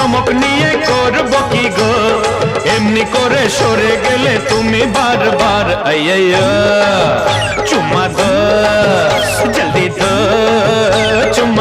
চমক নিয়ে করবো কি গো এমনি করে সরে গেলে তুমি বারবার আইয়া চুম্মা দো জলদি দো চুম্মা